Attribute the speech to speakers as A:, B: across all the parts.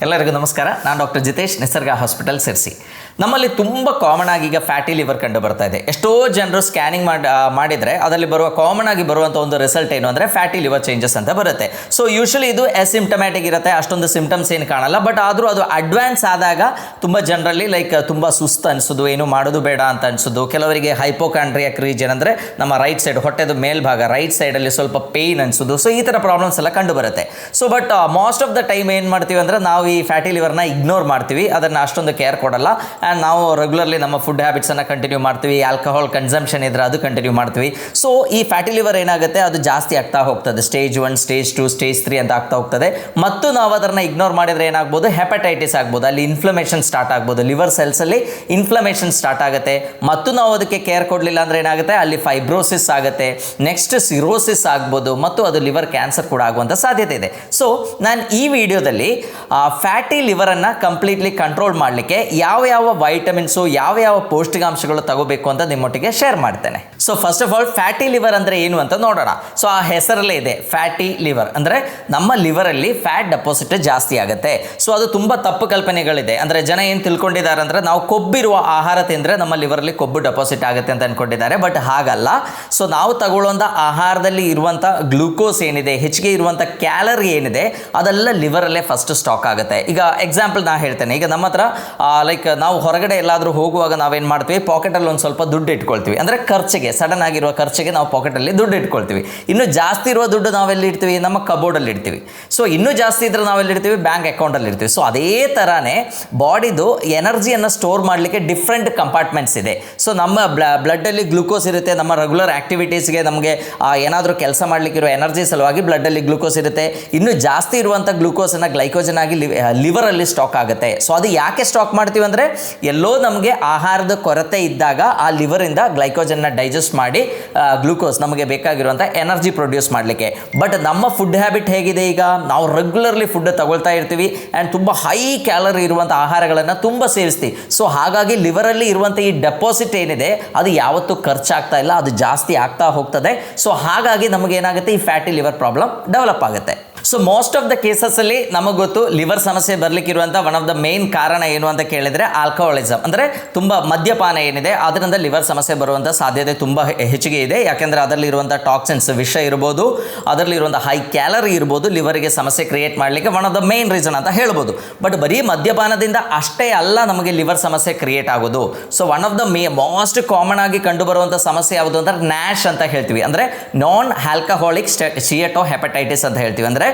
A: ಎಲ್ಲರಿಗೂ ನಮಸ್ಕಾರ. ನಾನು ಡಾಕ್ಟರ್ ಜಿತೇಶ್, ನಿಸರ್ಗ ಹಾಸ್ಪಿಟಲ್ ಸಿರ್ಸಿ. ನಮ್ಮಲ್ಲಿ ತುಂಬ ಕಾಮನ್ ಆಗಿ ಈಗ ಫ್ಯಾಟಿ ಲಿವರ್ ಕಂಡು ಬರ್ತಾ ಇದೆ. ಎಷ್ಟೋ ಜನರು ಸ್ಕ್ಯಾನಿಂಗ್ ಮಾಡಿದರೆ ಅದರಲ್ಲಿ ಬರುವ ಕಾಮನ್ ಆಗಿ ಬರುವಂಥ ಒಂದು ರಿಸಲ್ಟ್ ಏನು ಅಂದರೆ ಫ್ಯಾಟಿ ಲಿವರ್ ಚೇಂಜಸ್ ಅಂತ ಬರುತ್ತೆ. ಸೊ ಯೂಶಲಿ ಇದು ಅಸಿಂಪ್ಟಮ್ಯಾಟಿಕ್ ಇರುತ್ತೆ, ಅಷ್ಟೊಂದು ಸಿಂಪ್ಟಮ್ಸ್ ಏನು ಕಾಣಲ್ಲ. ಬಟ್ ಆದರೂ ಅದು ಅಡ್ವಾನ್ಸ್ ಆದಾಗ ತುಂಬ ಜನರಲ್ಲಿ ತುಂಬ ಸುಸ್ತು ಅನಿಸೋದು, ಏನು ಮಾಡೋದು ಬೇಡ ಅಂತ ಅನಿಸೋದು, ಕೆಲವರಿಗೆ ಹೈಪೋಕಾಂಡ್ರಿಯಾಕ್ ರೀಜನ್ ಅಂದರೆ ನಮ್ಮ ರೈಟ್ ಸೈಡ್ ಹೊಟ್ಟೆದು ಮೇಲ್ಭಾಗ ರೈಟ್ ಸೈಡಲ್ಲಿ ಸ್ವಲ್ಪ ಪೇಯ್ನ್ ಅನಿಸೋದು. ಸೊ ಈ ಥರ ಪ್ರಾಬ್ಲಮ್ಸ್ ಎಲ್ಲ ಕಂಡು ಬರುತ್ತೆ. So but most of the time ಏನು ಮಾಡ್ತೀವಿ ಅಂದರೆ ನಾವು ಈ ಫ್ಯಾಟಿ ಲಿವರ್ನ ಇಗ್ನೋರ್ ಮಾಡ್ತೀವಿ, ಅದನ್ನು ಅಷ್ಟೊಂದು ಕೇರ್ ಕೊಡಲ್ಲ. ಆ್ಯಂಡ್ ನಾವು ರೆಗ್ಯುಲರ್ಲಿ ನಮ್ಮ ಫುಡ್ ಹ್ಯಾಬಿಟ್ಸನ್ನು ಕಂಟಿನ್ಯೂ ಮಾಡ್ತೀವಿ, ಆಲ್ಕೋಹಾಲ್ ಕನ್ಸಂಪ್ಷನ್ ಇದ್ರೆ ಅದು ಕಂಟಿನ್ಯೂ ಮಾಡ್ತೀವಿ. ಸೊ ಈ ಫ್ಯಾಟಿ ಲಿವರ್ ಏನಾಗುತ್ತೆ, ಅದು ಜಾಸ್ತಿ ಆಗ್ತಾ ಹೋಗ್ತದೆ. ಸ್ಟೇಜ್ 1, ಸ್ಟೇಜ್ 2, ಸ್ಟೇಜ್ 3 ಅಂತ ಆಗ್ತಾ ಹೋಗ್ತದೆ. ಮತ್ತು ನಾವು ಅದನ್ನು ಇಗ್ನೋರ್ ಮಾಡಿದರೆ ಏನಾಗ್ಬೋದು, ಹೆಪಟೈಟಿಸ್ ಆಗ್ಬೋದು, ಅಲ್ಲಿ ಇನ್ಫ್ಲಮೇಷನ್ ಸ್ಟಾರ್ಟ್ ಆಗ್ಬೋದು, ಲಿವರ್ ಸೆಲ್ಸಲ್ಲಿ ಇನ್ಫ್ಲಮೇಷನ್ ಸ್ಟಾರ್ಟ್ ಆಗುತ್ತೆ. ಮತ್ತು ನಾವು ಅದಕ್ಕೆ ಕೇರ್ ಕೊಡಲಿಲ್ಲ ಅಂದರೆ ಏನಾಗುತ್ತೆ, ಅಲ್ಲಿ ಫೈಬ್ರೋಸಿಸ್ ಆಗುತ್ತೆ, ನೆಕ್ಸ್ಟ್ ಸಿರೋಸಿಸ್ ಆಗ್ಬೋದು, ಮತ್ತು ಅದು ಲಿವರ್ ಕ್ಯಾನ್ಸರ್ ಕೂಡ ಆಗುವಂಥ ಸಾಧ್ಯತೆ ಇದೆ. ಸೊ ನಾನು ಈ ವಿಡಿಯೋದಲ್ಲಿ ಫ್ಯಾಟಿ ಲಿವರನ್ನು ಕಂಪ್ಲೀಟ್ಲಿ ಕಂಟ್ರೋಲ್ ಮಾಡಲಿಕ್ಕೆ ಯಾವ ವೈಟಮಿನ್ಸು, ಯಾವ ಪೌಷ್ಟಿಕಾಂಶಗಳು ತಗೋಬೇಕು ಅಂತ ನಿಮ್ಮೊಟ್ಟಿಗೆ ಶೇರ್ ಮಾಡ್ತೇನೆ. So first of all fatty liver ಅಂದರೆ ಏನು ಅಂತ ನೋಡೋಣ. ಸೊ ಆ ಹೆಸರಲ್ಲೇ ಇದೆ, ಫ್ಯಾಟಿ ಲಿವರ್ ಅಂದರೆ ನಮ್ಮ ಲಿವರಲ್ಲಿ ಫ್ಯಾಟ್ ಡೆಪಾಸಿಟ್ ಜಾಸ್ತಿ ಆಗುತ್ತೆ. ಸೊ ಅದು ತುಂಬ ತಪ್ಪು ಕಲ್ಪನೆಗಳಿದೆ. ಅಂದರೆ ಜನ ಏನು ತಿಳ್ಕೊಂಡಿದ್ದಾರೆ ಅಂದರೆ ನಾವು ಕೊಬ್ಬಿರುವ ಆಹಾರ ತಿಂದರೆ ನಮ್ಮ ಲಿವರಲ್ಲಿ ಕೊಬ್ಬು ಡೆಪಾಸಿಟ್ ಆಗುತ್ತೆ ಅಂತ ಅಂದ್ಕೊಂಡಿದ್ದಾರೆ. ಬಟ್ ಹಾಗಲ್ಲ. ಸೊ ನಾವು ತಗೊಳ್ಳುವಂಥ ಆಹಾರದಲ್ಲಿ ಇರುವಂಥ ಗ್ಲೂಕೋಸ್ ಏನಿದೆ, ಹೆಚ್ಚಿಗೆ ಇರುವಂಥ ಕ್ಯಾಲರಿ ಏನಿದೆ, ಅದೆಲ್ಲ ಲಿವರಲ್ಲೇ ಫಸ್ಟ್ ಸ್ಟಾಕ್ ಆಗುತ್ತೆ. ಈಗ ಎಕ್ಸಾಂಪಲ್ ನಾನು ಹೇಳ್ತೇನೆ. ಈಗ ನಮ್ಮ ಹತ್ರ ನಾವು ಹೊರಗಡೆ ಎಲ್ಲಾದರೂ ಹೋಗುವಾಗ ನಾವೇನು ಮಾಡ್ತೀವಿ, ಪಾಕೆಟಲ್ಲಿ ಒಂದು ಸ್ವಲ್ಪ ದುಡ್ಡು ಇಟ್ಕೊಳ್ತೀವಿ. ಅಂದರೆ ಖರ್ಚಿಗೆ, ಸಡನ್ ಆಗಿರುವ ಖರ್ಚಿಗೆ ನಾವು ಪಾಕೆಟಲ್ಲಿ ದುಡ್ಡು ಇಟ್ಕೊಳ್ತೀವಿ. ಇನ್ನೂ ಜಾಸ್ತಿ ಇರುವ ದುಡ್ಡು ನಾವೆಲ್ಲಿ ಇಡ್ತೀವಿ, ನಮ್ಮ ಕಬೋರ್ಡಲ್ಲಿ ಇಡ್ತೀವಿ. ಸೊ ಇನ್ನೂ ಜಾಸ್ತಿ ಇದ್ರೆ ನಾವೆಲ್ಲಿ ಇಡ್ತೀವಿ, ಬ್ಯಾಂಕ್ ಅಕೌಂಟಲ್ಲಿ ಇಡ್ತೀವಿ. ಸೊ ಅದೇ ಥರನೇ ಬಾಡಿದು ಎನರ್ಜಿಯನ್ನು ಸ್ಟೋರ್ ಮಾಡಲಿಕ್ಕೆ ಡಿಫ್ರೆಂಟ್ ಕಂಪಾರ್ಟ್ಮೆಂಟ್ಸ್ ಇದೆ. ಸೊ ನಮ್ಮ ಬ್ಲಡ್ಡಲ್ಲಿ ಗ್ಲೂಕೋಸ್ ಇರುತ್ತೆ. ನಮ್ಮ ರೆಗ್ಯುಲರ್ ಆ್ಯಕ್ಟಿವಿಟೀಸ್ಗೆ ನಮಗೆ ಏನಾದರೂ ಕೆಲಸ ಮಾಡಲಿಕ್ಕಿರೋ ಎನರ್ಜಿ ಸಲುವಾಗಿ ಬ್ಲಡ್ಡಲ್ಲಿ ಗ್ಲೂಕೋಸ್ ಇರುತ್ತೆ. ಇನ್ನೂ ಜಾಸ್ತಿ ಇರುವಂಥ ಗ್ಲೂಕೋಸನ್ನು ಗ್ಲೈಕೋಜನ್ ಆಗಿ ಲಿವರಲ್ಲಿ ಸ್ಟಾಕ್ ಆಗುತ್ತೆ. ಸೊ ಅದು ಯಾಕೆ ಸ್ಟಾಕ್ ಮಾಡ್ತೀವಿ ಅಂದರೆ, ಎಲ್ಲೋ ನಮಗೆ ಆಹಾರದ ಕೊರತೆ ಇದ್ದಾಗ ಆ ಲಿವರಿಂದ ಗ್ಲೈಕೋಜನ್ನ ಡೈಜೆಸ್ಟ್ ಮಾಡಿ ಗ್ಲೂಕೋಸ್ ನಮಗೆ ಬೇಕಾಗಿರುವಂಥ ಎನರ್ಜಿ ಪ್ರೊಡ್ಯೂಸ್ ಮಾಡಲಿಕ್ಕೆ. ಬಟ್ ನಮ್ಮ ಫುಡ್ ಹ್ಯಾಬಿಟ್ ಹೇಗಿದೆ, ಈಗ ನಾವು ರೆಗ್ಯುಲರ್ಲಿ ಫುಡ್ ತಗೊಳ್ತಾ ಇರ್ತೀವಿ ಆ್ಯಂಡ್ ತುಂಬ ಹೈ ಕ್ಯಾಲರಿ ಇರುವಂಥ ಆಹಾರಗಳನ್ನು ತುಂಬ ಸೇವಿಸ್ತೀವಿ. ಸೊ ಹಾಗಾಗಿ ಲಿವರಲ್ಲಿ ಇರುವಂಥ ಈ ಡೆಪಾಸಿಟ್ ಏನಿದೆ ಅದು ಯಾವತ್ತೂ ಖರ್ಚಾಗ್ತಾ ಇಲ್ಲ, ಅದು ಜಾಸ್ತಿ ಆಗ್ತಾ ಹೋಗ್ತದೆ. ಸೊ ಹಾಗಾಗಿ ನಮಗೇನಾಗುತ್ತೆ, ಈ ಫ್ಯಾಟಿ ಲಿವರ್ ಪ್ರಾಬ್ಲಮ್ ಡೆವಲಪ್ ಆಗುತ್ತೆ. ಸೊ ಮೋಸ್ಟ್ ಆಫ್ ದ ಕೇಸಸ್ಸಲ್ಲಿ ನಮಗೆ ಗೊತ್ತು, ಲಿವರ್ ಸಮಸ್ಯೆ ಬರಲಿಕ್ಕಿರುವಂಥ ಒನ್ ಆಫ್ ದ ಮೇನ್ ಕಾರಣ ಏನು ಅಂತ ಕೇಳಿದರೆ ಆಲ್ಕೋಹಾಲಿಸಮ್. ಅಂದರೆ ತುಂಬ ಮದ್ಯಪಾನ ಏನಿದೆ ಅದರಿಂದ ಲಿವರ್ ಸಮಸ್ಯೆ ಬರುವಂಥ ಸಾಧ್ಯತೆ ತುಂಬ ಹೆಚ್ಚಿಗೆ ಇದೆ. ಯಾಕೆಂದರೆ ಅದರಲ್ಲಿರುವಂಥ ಟಾಕ್ಸಿನ್ಸ್, ವಿಷ ಇರ್ಬೋದು, ಅದರಲ್ಲಿರುವಂಥ ಹೈ ಕ್ಯಾಲರಿ ಇರ್ಬೋದು, ಲಿವರಿಗೆ ಸಮಸ್ಯೆ ಕ್ರಿಯೇಟ್ ಮಾಡಲಿಕ್ಕೆ one of the main reason ಅಂತ ಹೇಳ್ಬೋದು. ಬಟ್ ಬರೀ ಮದ್ಯಪಾನದಿಂದ ಅಷ್ಟೇ ಅಲ್ಲ ನಮಗೆ ಲಿವರ್ ಸಮಸ್ಯೆ ಕ್ರಿಯೇಟ್ ಆಗೋದು. So one of the most common ಆಗಿ ಕಂಡುಬರುವಂಥ ಸಮಸ್ಯೆ ಯಾವುದು ಅಂದರೆ ನ್ಯಾಶ್ ಅಂತ ಹೇಳ್ತೀವಿ. ಅಂದರೆ ನಾನ್ ಆಲ್ಕಹಾಲಿಕ್ ಸ್ಟಿಯಟೋ ಹೆಪಟೈಟಿಸ್ ಅಂತ ಹೇಳ್ತೀವಿ. ಅಂದರೆ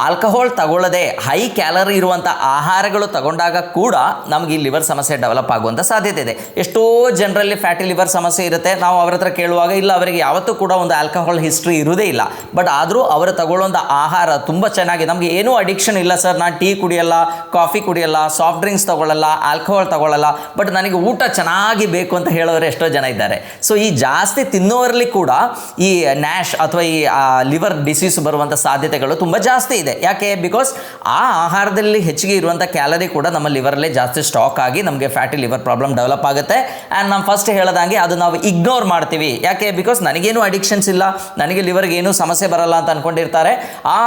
A: ಆಲ್ಕೋಹಾಲ್ ತಗೊಳ್ಳದೆ ಹೈ ಕ್ಯಾಲರಿ ಇರುವಂಥ ಆಹಾರಗಳು ತಗೊಂಡಾಗ ಕೂಡ ನಮಗೆ ಈ ಲಿವರ್ ಸಮಸ್ಯೆ ಡೆವಲಪ್ ಆಗುವಂಥ ಸಾಧ್ಯತೆ ಇದೆ. ಎಷ್ಟೋ ಜನರಲ್ಲಿ ಫ್ಯಾಟಿ ಲಿವರ್ ಸಮಸ್ಯೆ ಇರುತ್ತೆ. ನಾವು ಅವ್ರ ಹತ್ರ ಕೇಳುವಾಗ ಇಲ್ಲ, ಅವರಿಗೆ ಯಾವತ್ತೂ ಕೂಡ ಒಂದು ಆಲ್ಕೋಹಾಲ್ ಹಿಸ್ಟ್ರಿ ಇರುವುದೇ ಇಲ್ಲ. ಬಟ್ ಆದರೂ ಅವರು ತಗೊಳ್ಳುವಂಥ ಆಹಾರ ತುಂಬ ಚೆನ್ನಾಗಿ, ನಮಗೆ ಏನೂ ಅಡಿಕ್ಷನ್ ಇಲ್ಲ ಸರ್, ನಾನು ಟೀ ಕುಡಿಯಲ್ಲ, ಕಾಫಿ ಕುಡಿಯಲ್ಲ, ಸಾಫ್ಟ್ ಡ್ರಿಂಕ್ಸ್ ತಗೊಳ್ಳಲ್ಲ, ಆಲ್ಕೋಹಾಲ್ ತಗೊಳ್ಳಲ್ಲ, ಬಟ್ ನನಗೆ ಊಟ ಚೆನ್ನಾಗಿ ಬೇಕು ಅಂತ ಹೇಳೋರು ಎಷ್ಟೋ ಜನ ಇದ್ದಾರೆ. ಸೊ ಈ ಜಾಸ್ತಿ ತಿನ್ನೋರಲ್ಲಿ ಕೂಡ ಈ ನ್ಯಾಶ್ ಅಥವಾ ಈ ಲಿವರ್ ಡಿಸೀಸ್ ಬರುವಂಥ ಸಾಧ್ಯತೆಗಳು ತುಂಬ ಜಾಸ್ತಿ ಇದೆ. ಯಾಕೆ? ಬಿಕಾಸ್ ಆ ಆಹಾರದಲ್ಲಿ ಹೆಚ್ಚಿಗೆ ಇರುವಂಥ ಕ್ಯಾಲರಿ ಕೂಡ ನಮ್ಮ ಲಿವರಲ್ಲೇ ಜಾಸ್ತಿ ಸ್ಟಾಕ್ ಆಗಿ ನಮಗೆ ಫ್ಯಾಟಿ ಲಿವರ್ ಪ್ರಾಬ್ಲಮ್ ಡೆವಲಪ್ ಆಗುತ್ತೆ. ಆ್ಯಂಡ್ ನಾವು ಫಸ್ಟ್ ಹೇಳ್ದಂಗೆ ಅದು ನಾವು ಇಗ್ನೋರ್ ಮಾಡ್ತೀವಿ. ಯಾಕೆ? ಬಿಕಾಸ್ ನನಗೇನು ಅಡಿಕ್ಷನ್ಸ್ ಇಲ್ಲ, ನನಗೆ ಲಿವರ್ಗೆ ಏನೂ ಸಮಸ್ಯೆ ಬರಲ್ಲ ಅಂತ ಅಂದ್ಕೊಂಡಿರ್ತಾರೆ. ಆ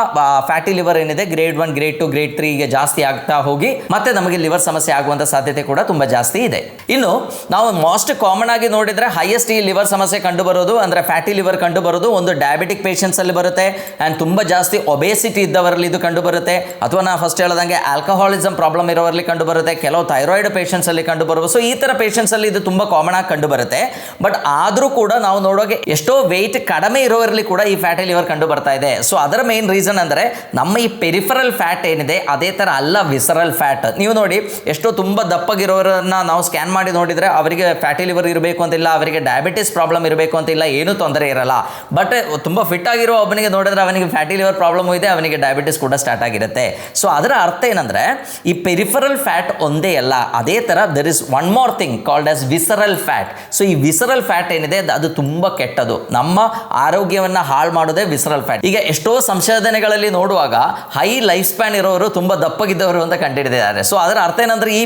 A: ಫ್ಯಾಟಿ ಲಿವರ್ ಏನಿದೆ ಗ್ರೇಡ್ 1, ಗ್ರೇಡ್ 2, ಗ್ರೇಡ್ 3ಗೆ ಜಾಸ್ತಿ ಆಗ್ತಾ ಹೋಗಿ ಮತ್ತೆ ನಮಗೆ ಲಿವರ್ ಸಮಸ್ಯೆ ಆಗುವಂಥ ಸಾಧ್ಯತೆ ಕೂಡ ತುಂಬ ಜಾಸ್ತಿ ಇದೆ. ಇನ್ನು ನಾವು ಮೋಸ್ಟ್ ಕಾಮನ್ ಆಗಿ ನೋಡಿದರೆ ಹೈಯೆಸ್ಟ್ ಈ ಲಿವರ್ ಸಮಸ್ಯೆ ಕಂಡು ಬರೋದು ಅಂದರೆ ಫ್ಯಾಟಿ ಲಿವರ್ ಕಂಡು ಬರೋದು ಒಂದು ಡಯಾಬಿಟಿಕ್ ಪೇಷಂಟ್ಸಲ್ಲಿ ಬರುತ್ತೆ. ಆ್ಯಂಡ್ ತುಂಬ ಜಾಸ್ತಿ ಒಬೇಸಿಟಿ ಇದ್ದವರಲ್ಲಿ ಇದು ಕಂಡು ಬರುತ್ತೆ. ಅಥವಾ ನಾವು ಫಸ್ಟ್ ಹೇಳ್ದಂಗೆ ಆಲ್ಕೋಹಾಲಿಸಮ್ ಪ್ರಾಬ್ಲಮ್ ಇರೋರಲ್ಲಿ ಕಂಡು ಬರುತ್ತೆ. ಕೆಲವು ಥೈರಾಯ್ಡ್ ಪೇಷಂಟ್ಸಲ್ಲಿ ಕಂಡು ಬರುವ. ಸೊ ಈ ಥರ ಪೇಷಂಟ್ಸಲ್ಲಿ ಇದು ತುಂಬ ಕಾಮನ್ ಆಗಿ ಕಂಡು ಬರುತ್ತೆ. ಬಟ್ ಆದರೂ ಕೂಡ ನಾವು ನೋಡುವಾಗ ಎಷ್ಟೋ ವೆಯ್ಟ್ ಕಡಿಮೆ ಇರೋರಲ್ಲಿ ಕೂಡ ಈ ಫ್ಯಾಟಿ ಲಿವರ್ ಕಂಡು ಬರ್ತಾ ಇದೆ. ಸೊ ಅದರ ಮೇನ್ ರೀಸನ್ ಅಂದರೆ ನಮ್ಮ ಈ ಪೆರಿಫರಲ್ ಫ್ಯಾಟ್ ಏನಿದೆ ಅದೇ ಥರ ಅಲ್ಲ ವಿಸರಲ್ ಫ್ಯಾಟ್. ನೀವು ನೋಡಿ, ಎಷ್ಟೋ ತುಂಬ ದಪ್ಪಗಿರೋರನ್ನ ನಾವು ಸ್ಕ್ಯಾನ್ ಮಾಡಿ ನೋಡಿದರೆ ಅವರಿಗೆ ಫ್ಯಾಟಿ ಲಿವರ್ ಇರಬೇಕು ಅಂತಿಲ್ಲ, ಅವರಿಗೆ ಡಯಾಬಿಟಿಸ್ ಪ್ರಾಬ್ಲಮ್ ಇರಬೇಕು ಅಂತಿಲ್ಲ, ಏನೂ ತೊಂದರೆ ಇರಲ್ಲ. ಬಟ್ ತುಂಬ ಫಿಟ್ ಆಗಿರೋ ಒಬ್ಬನಿಗೆ ನೋಡಿದ್ರೆ ಅವನಿಗೆ ಫ್ಯಾಟಿ ಲಿವರ್ ಪ್ರಾಬ್ಲಮ್ ಇದೆ, ಅವನಿಗೆ ಡಯಾಬಿಟಿಸ್ ಕೂಡ ಸ್ಟಾರ್ಟ್ ಆಗಿರುತ್ತೆ. ಸೊ ಅದರ ಅರ್ಥ ಏನಂದರೆ ಈ ಪೆರಿಫರಲ್ ಫ್ಯಾಟ್ ಒಂದೇ ಅಲ್ಲ, ಅದೇ ಥರ there is one more thing called as visceral fat. So ಈ ವಿಸರಲ್ ಫ್ಯಾಟ್ ಏನಿದೆ ಅದು ತುಂಬ ಕೆಟ್ಟದು, ನಮ್ಮ ಆರೋಗ್ಯವನ್ನು ಹಾಳು ಮಾಡೋದೇ ವಿಸರಲ್ ಫ್ಯಾಟ್. ಈಗ ಎಷ್ಟೋ ಸಂಶೋಧನೆಗಳಲ್ಲಿ ನೋಡುವಾಗ ಹೈ ಲೈಫ್ ಸ್ಪ್ಯಾನ್ ಇರೋರು ತುಂಬ ದಪ್ಪಗಿದ್ದವರು ಅಂತ ಕಂಡುಹಿಡಿದಿದ್ದಾರೆ. ಸೊ ಅದರ ಅರ್ಥ ಏನಂದರೆ ಈ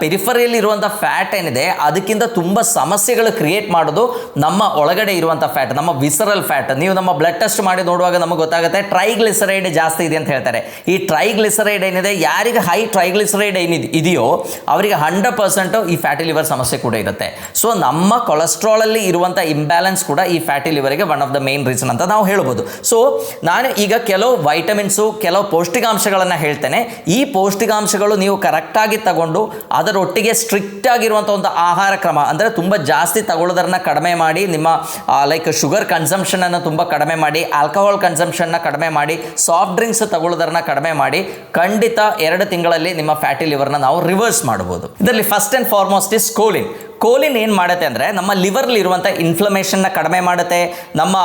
A: ಪೆರಿಫರಿಯಲ್ಲಿ ಇರುವಂಥ ಫ್ಯಾಟ್ ಏನಿದೆ ಅದಕ್ಕಿಂತ ತುಂಬ ಸಮಸ್ಯೆಗಳು ಕ್ರಿಯೇಟ್ ಮಾಡೋದು ನಮ್ಮ ಒಳಗಡೆ ಇರುವಂಥ ಫ್ಯಾಟ್, ನಮ್ಮ ವಿಸರಲ್ ಫ್ಯಾಟ್. ನೀವು ನಮ್ಮ ಬ್ಲಡ್ ಟೆಸ್ಟ್ ಮಾಡಿ ನೋಡುವಾಗ ನಮಗೆ ಗೊತ್ತಾಗುತ್ತೆ, ಟ್ರೈಗ್ಲಿಸರೈಡ್ ಜಾಸ್ತಿ ಇದೆ ಅಂತ ಹೇಳ್ತಾರೆ. ಈ ಟ್ರೈಗ್ಲಿಸರೈಡ್ ಏನಿದೆ, ಯಾರಿಗೆ ಹೈ ಟ್ರೈಗ್ಲಿಸರೈಡ್ ಇದೆಯೋ ಅವರಿಗೆ 100% ಈ ಫ್ಯಾಟಿ ಲಿವರ್ ಸಮಸ್ಯೆ ಕೂಡ ಇರುತ್ತೆ. ಸೊ ನಮ್ಮ ಕೊಲೆಸ್ಟ್ರಾಲ್ ಅಲ್ಲಿ ಇರುವಂಥ ಇಂಬ್ಯಾಲೆನ್ಸ್ ಕೂಡ ಈ ಫ್ಯಾಟಿ ಲಿವರ್ಗೆ one of the main reason ಅಂತ ನಾವು ಹೇಳ್ಬೋದು. ಸೊ ನಾನು ಈಗ ಕೆಲವು ವೈಟಮಿನ್ಸು, ಕೆಲವು ಪೌಷ್ಟಿಕಾಂಶಗಳನ್ನು ಹೇಳ್ತೇನೆ. ಈ ಪೌಷ್ಟಿಕಾಂಶಗಳು ನೀವು ಕರೆಕ್ಟಾಗಿ ತಗೊಂಡು ಅದರೊಟ್ಟಿಗೆ ಸ್ಟ್ರಿಕ್ಟ್ ಆಗಿರುವಂಥ ಒಂದು ಆಹಾರ ಕ್ರಮ, ಅಂದರೆ ತುಂಬ ಜಾಸ್ತಿ ತಗೊಳ್ಳೋದನ್ನ ಕಡಿಮೆ ಮಾಡಿ, ನಿಮ್ಮ ಲೈಕ್ ಶುಗರ್ ಕನ್ಸಂಪ್ಷನನ್ನು ತುಂಬ ಕಡಿಮೆ ಮಾಡಿ, ಆಲ್ಕೋಹಾಲ್ ಕನ್ಸಂಪ್ಷನ್ನ ಕಡಿಮೆ ಮಾಡಿ, ಸಾಫ್ಟ್ ಡ್ರಿಂಕ್ಸ್ ತಗೊಳ್ಳೋದನ್ನ ಕಡಿಮೆ ಮಾಡಿ, ಖಂಡಿತ 2 ತಿಂಗಳಲ್ಲಿ ನಿಮ್ಮ ಫ್ಯಾಟಿ ಲಿವರ್ನ ನಾವು ರಿವರ್ಸ್ ಮಾಡ್ಬೋದು. ಇದರಲ್ಲಿ first and foremost is choline. Choline ಏನು ಮಾಡುತ್ತೆ ಅಂದರೆ ನಮ್ಮ ಲಿವರ್ಲಿ ಇರುವಂಥ ಇನ್ಫ್ಲಮೇಷನ್ನ ಕಡಿಮೆ ಮಾಡುತ್ತೆ, ನಮ್ಮ